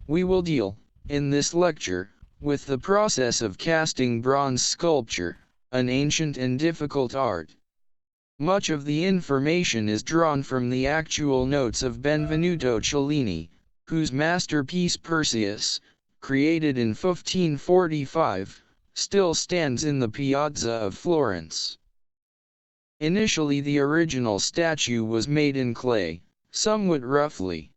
We will deal, in this lecture, with the process of casting bronze sculpture, an ancient and difficult art. Much of the information is drawn from the actual notes of Benvenuto Cellini, whose masterpiece Perseus, created in 1545, still stands in the Piazza of Florence. Initially the original statue was made in clay, somewhat roughly.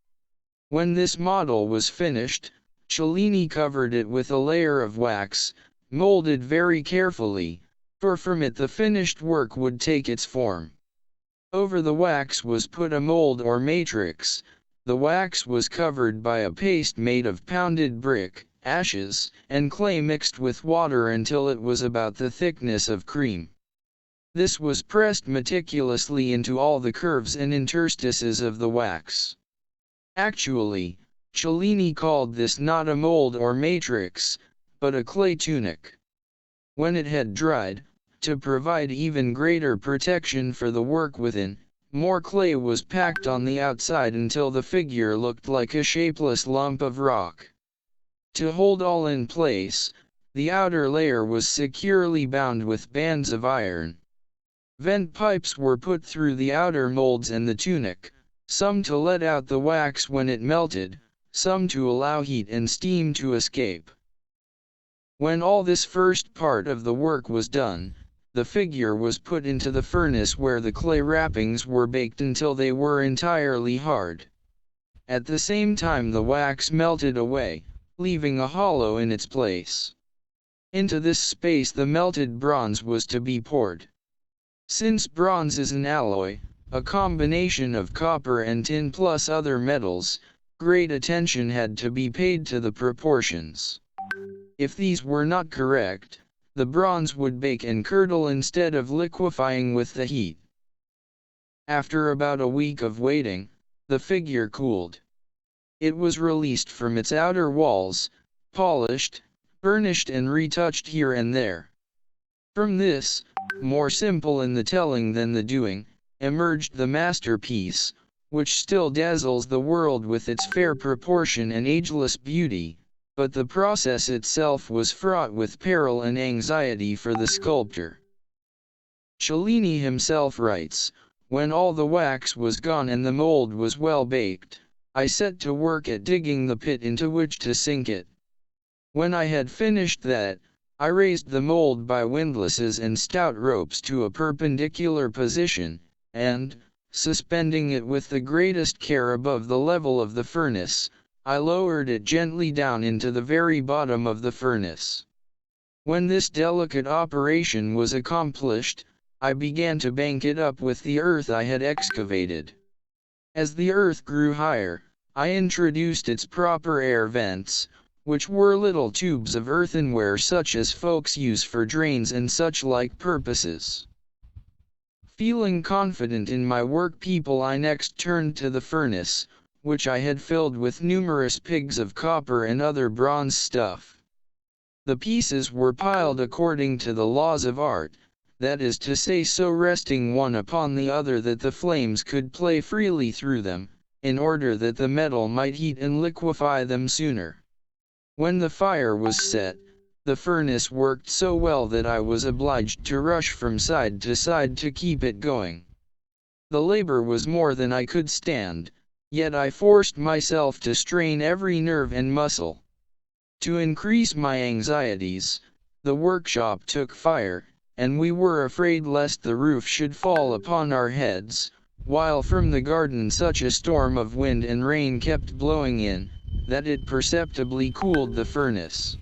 When this model was finished, Cellini covered it with a layer of wax, molded very carefully, for from it the finished work would take its form. Over the wax was put a mold or matrix. The wax was covered by a paste made of pounded brick, ashes, and clay mixed with water until it was about the thickness of cream. This was pressed meticulously into all the curves and interstices of the wax. Actually, Cellini called this not a mold or matrix, but a clay tunic. When it had dried, to provide even greater protection for the work within, more clay was packed on the outside until the figure looked like a shapeless lump of rock. To hold all in place, the outer layer was securely bound with bands of iron. Vent pipes were put through the outer molds and the tunic, some to let out the wax when it melted, some to allow heat and steam to escape. When all this first part of the work was done, the figure was put into the furnace where the clay wrappings were baked until they were entirely hard. At the same time the wax melted away, leaving a hollow in its place. Into this space the melted bronze was to be poured. Since bronze is an alloy, a combination of copper and tin plus other metals, great attention had to be paid to the proportions. If these were not correct, the bronze would bake and curdle instead of liquefying with the heat. After about a week of waiting, the figure cooled. It was released from its outer walls, polished, burnished and retouched here and there. From this, more simple in the telling than the doing, emerged the masterpiece, which still dazzles the world with its fair proportion and ageless beauty. But the process itself was fraught with peril and anxiety for the sculptor. Cellini himself writes, "When all the wax was gone and the mold was well baked, I set to work at digging the pit into which to sink it. When I had finished that, I raised the mold by windlasses and stout ropes to a perpendicular position, and, suspending it with the greatest care above the level of the furnace, I lowered it gently down into the very bottom of the furnace. When this delicate operation was accomplished, I began to bank it up with the earth I had excavated. As the earth grew higher, I introduced its proper air vents, which were little tubes of earthenware such as folks use for drains and such like purposes. Feeling confident in my work I next turned to the furnace, which I had filled with numerous pigs of copper and other bronze stuff. The pieces were piled according to the laws of art, that is to say so resting one upon the other that the flames could play freely through them, in order that the metal might heat and liquefy them sooner. When the fire was set, the furnace worked so well that I was obliged to rush from side to side to keep it going. The labor was more than I could stand. Yet I forced myself to strain every nerve and muscle. To increase my anxieties, the workshop took fire, and we were afraid lest the roof should fall upon our heads, while from the garden such a storm of wind and rain kept blowing in, that it perceptibly cooled the furnace.